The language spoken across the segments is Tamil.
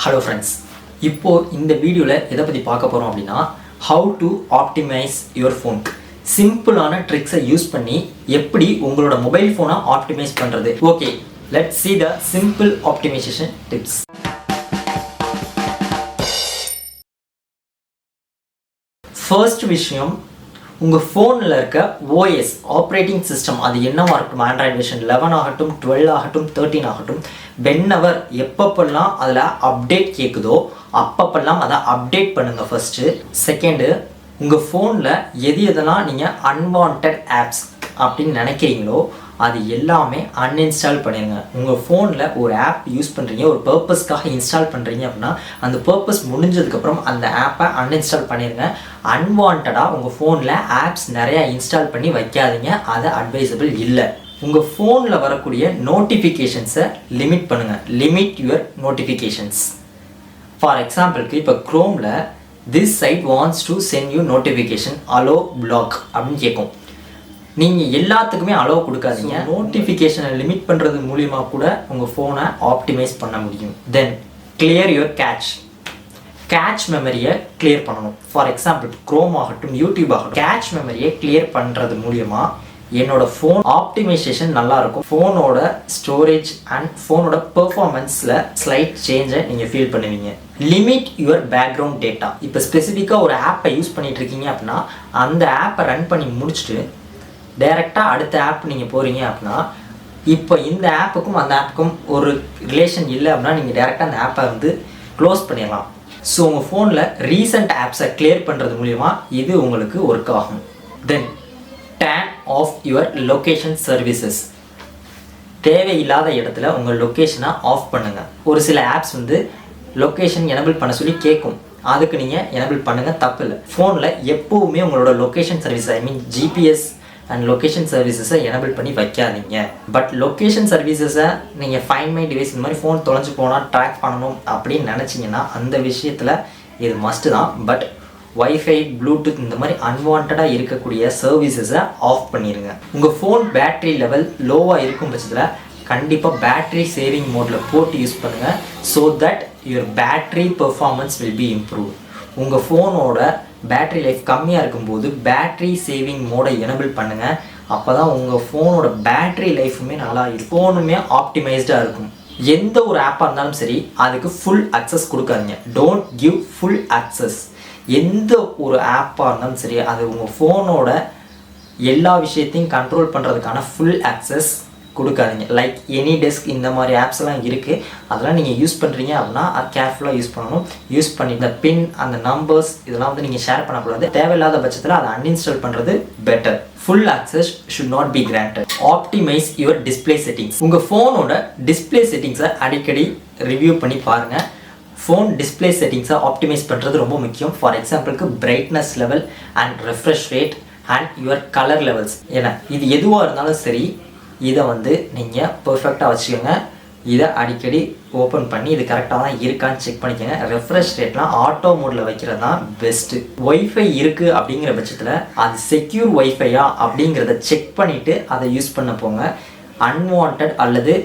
Hello friends, இப்போ இந்த வீடியோல எதை பத்தி பார்க்க போறோம் அப்படினா how to optimize your phone. சிம்பிளான ட்ரிக்ஸை யூஸ் பண்ணி எப்படி உங்களோட மொபைல் ஃபோனை ஆப்டிமைஸ் பண்றது. Okay, let's see the simple optimization tips. First விஷயம், உங்கள் ஃபோனில் இருக்க ஓஎஸ் ஆப்ரேட்டிங் சிஸ்டம் அது என்னவா இருக்கட்டும், ஆண்ட்ராய்டு வெர்ஷன் 11 ஆகட்டும், 12 ஆகட்டும், 13 ஆகட்டும், வென்னவர் எப்பப்பெல்லாம் அதில் அப்டேட் கேட்குதோ அப்பப்பெல்லாம் அதை அப்டேட் பண்ணுங்கள் ஃபர்ஸ்ட்டு. செகண்டு, உங்கள் ஃபோனில் எதெல்லாம் நீங்கள் அன்வான்ட் ஆப்ஸ் அப்படின்னு நினைக்கிறீங்களோ அது எல்லாமே அன்இன்ஸ்டால் பண்ணிடுங்க. உங்கள் ஃபோனில் ஒரு ஆப் யூஸ் பண்ணுறீங்க, ஒரு பர்பஸ்க்காக இன்ஸ்டால் பண்ணுறீங்க அப்படின்னா அந்த பர்பஸ் முடிஞ்சதுக்கப்புறம் அந்த ஆப்பை அன்இன்ஸ்டால் பண்ணிடுங்க. அன்வான்டாக உங்கள் ஃபோனில் ஆப்ஸ் நிறையா இன்ஸ்டால் பண்ணி வைக்காதீங்க, அது அட்வைசபிள் இல்லை. உங்கள் ஃபோனில் வரக்கூடிய நோட்டிஃபிகேஷன்ஸை லிமிட் பண்ணுங்கள். Limit your notifications. ஃபார் எக்ஸாம்பிளுக்கு இப்போ க்ரோமில் this site wants to send you notification allow block அப்படின்னு கேட்கும். நீங்கள் எல்லாத்துக்குமே அலோவ் கொடுக்காதீங்க. நோட்டிஃபிகேஷனை லிமிட் பண்ணுறது மூலியமாக கூட உங்கள் ஃபோனை ஆப்டிமைஸ் பண்ண முடியும். தென் கிளியர் யுவர் கேட்ச் மெமரியை கிளியர் பண்ணணும். ஃபார் எக்ஸாம்பிள் க்ரோம் ஆகட்டும், யூடியூப் ஆகட்டும், கேட்ச் மெமரியை கிளியர் பண்ணுறது மூலியமாக என்னோட ஃபோன் ஆப்டிமைசேஷன் நல்லாயிருக்கும். ஃபோனோட ஸ்டோரேஜ் அண்ட் ஃபோனோட பெர்ஃபார்மன்ஸில் ஸ்லைட் சேஞ்சை நீங்கள் ஃபீல் பண்ணுவீங்க. Limit your background data. இப்போ ஸ்பெசிஃபிக்காக ஒரு ஆப்பை யூஸ் பண்ணிகிட்டு இருக்கீங்க அப்படின்னா அந்த ஆப்பை ரன் பண்ணி முடிச்சுட்டு டைரெக்டாக அடுத்த ஆப் நீங்கள் போகிறீங்க அப்படின்னா இப்போ இந்த ஆப்புக்கும் அந்த ஆப்புக்கும் ஒரு ரிலேஷன் இல்லை அப்படின்னா நீங்கள் டைரெக்டாக அந்த ஆப்பை க்ளோஸ் பண்ணிடலாம். ஸோ உங்கள் ஃபோனில் ரீசெண்ட் ஆப்ஸை கிளியர் பண்ணுறது மூலிமா இது உங்களுக்கு ஒர்க் ஆகும். Then turn off your location services. தேவையில்லாத இடத்துல உங்கள் லொக்கேஷனை ஆஃப் பண்ணுங்கள். ஒரு சில ஆப்ஸ் லொக்கேஷன் எனபிள் பண்ண சொல்லி கேட்கும், அதுக்கு நீங்கள் எனபிள் பண்ணுங்கள், தப்பு இல்லை. ஃபோனில் எப்போவுமே உங்களோட location service GPS and location சர்வீசஸை எனபிள் பண்ணி வைக்காதீங்க. பட் லொக்கேஷன் சர்வீசஸை நீங்கள் ஃபைண்ட் மை டிவைஸ் இந்த மாதிரி ஃபோன் தொலைஞ்சு போனால் ட்ராக் பண்ணணும் அப்படின்னு நினச்சிங்கன்னா அந்த விஷயத்தில் இது மஸ்ட்டு தான். பட் வைஃபை, ப்ளூடூத் இந்த மாதிரி அன்வான்டாக இருக்கக்கூடிய சர்வீசஸை ஆஃப் பண்ணிடுங்க. உங்கள் ஃபோன் பேட்ரி லெவல் லோவாக இருக்கும் பட்சத்தில் கண்டிப்பாக பேட்ரி சேவிங் மோடில் போட்டு யூஸ் பண்ணுங்கள். So that your battery performance will be improve. உங்கள் ஃபோனோட பேட்ரி லைஃப் கம்மியாக இருக்கும்போது பேட்ரி சேவிங் மோடை எனபிள் பண்ணுங்கள். அப்போ தான் உங்கள் ஃபோனோட பேட்ரி லைஃபுமே நல்லா இருக்கும், ஃபோனுமே ஆப்டிமைஸ்டாக இருக்கும். எந்த ஒரு ஆப்பாக இருந்தாலும் சரி அதுக்கு ஃபுல் அக்சஸ் கொடுக்காதீங்க. Don't give full access. எந்த ஒரு ஆப்பாக இருந்தாலும் சரி அது உங்கள் ஃபோனோட எல்லா விஷயத்தையும் கண்ட்ரோல் பண்ணுறதுக்கான ஃபுல் அக்சஸ் கொடுக்காதீங்க. லைக் எனி டெஸ்க் இந்த மாதிரி ஆப்ஸ்லாம் இருக்குது, அதெல்லாம் நீங்கள் யூஸ் பண்ணுறீங்க அப்படின்னா அது கேர்ஃபுல்லாக யூஸ் பண்ணணும். யூஸ் பண்ணி இந்த பின், அந்த நம்பர்ஸ் இதெல்லாம் நீங்கள் ஷேர் பண்ணக்கூடாது. தேவையில்லாத பட்சத்தில் அதை அன்இன்ஸ்டால் பண்ணுறது better. Full access should not be granted. Optimise your display settings. உங்கள் ஃபோனோட டிஸ்பிளே செட்டிங்ஸை அடிக்கடி ரிவ்யூ பண்ணி பாருங்கள். ஃபோன் டிஸ்பிளே செட்டிங்ஸை ஆப்டிமைஸ் பண்ணுறது ரொம்ப முக்கியம். ஃபார் எக்ஸாம்பிளுக்கு brightness level and refresh rate and your colour levels. ஏன்னா இது எதுவாக இருந்தாலும் சரி இதை நீங்கள் பர்ஃபெக்டாக வச்சுக்கோங்க. இதை அடிக்கடி ஓப்பன் பண்ணி இது கரெக்டாக தான் இருக்கான்னு செக் பண்ணிக்கோங்க. ரெஃப்ரெஷ் ரேட்லாம் ஆட்டோ மோடில் வைக்கிறது தான் பெஸ்ட்டு. ஒய்ஃபை இருக்குது அப்படிங்கிற பட்சத்தில் அது செக்யூர் ஒய்ஃபையா அப்படிங்கிறத செக் பண்ணிவிட்டு அதை யூஸ் பண்ண போங்க. அன்வான்ட் அல்லது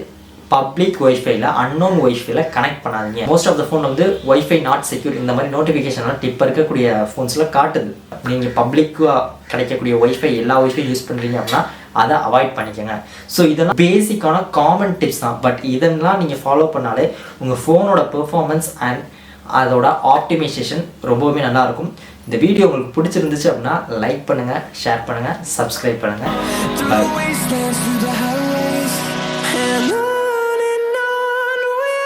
பப்ளிக் ஒய்ஃபைல அன்னோன் ஒய்ஃபைல கனெக்ட் பண்ணாதீங்க. Most of the phone wifi not secure இந்த மாதிரி நோட்டிஃபிகேஷன்லாம் இப்போ இருக்கக்கூடிய ஃபோன்ஸில் காட்டுது. நீங்கள் பப்ளிக்காக கிடைக்கக்கூடிய ஒய்ஃபை எல்லா ஒய்ஃபை யூஸ் பண்ணுறீங்க அப்படின்னா அதை அவாய்ட் பண்ணிக்கோங்க. ஸோ இதெல்லாம் பேசிக்கான காமன் டிப்ஸ் தான். பட் இதெல்லாம் நீங்கள் ஃபாலோ பண்ணாலே உங்கள் ஃபோனோட பெர்ஃபார்மன்ஸ் அண்ட் அதோட ஆப்டிமைசேஷன் ரொம்பவுமே நல்லாயிருக்கும். இந்த வீடியோ உங்களுக்கு பிடிச்சிருந்துச்சு அப்படின்னா லைக் பண்ணுங்கள், ஷேர் பண்ணுங்கள், சப்ஸ்கிரைப் பண்ணுங்கள்.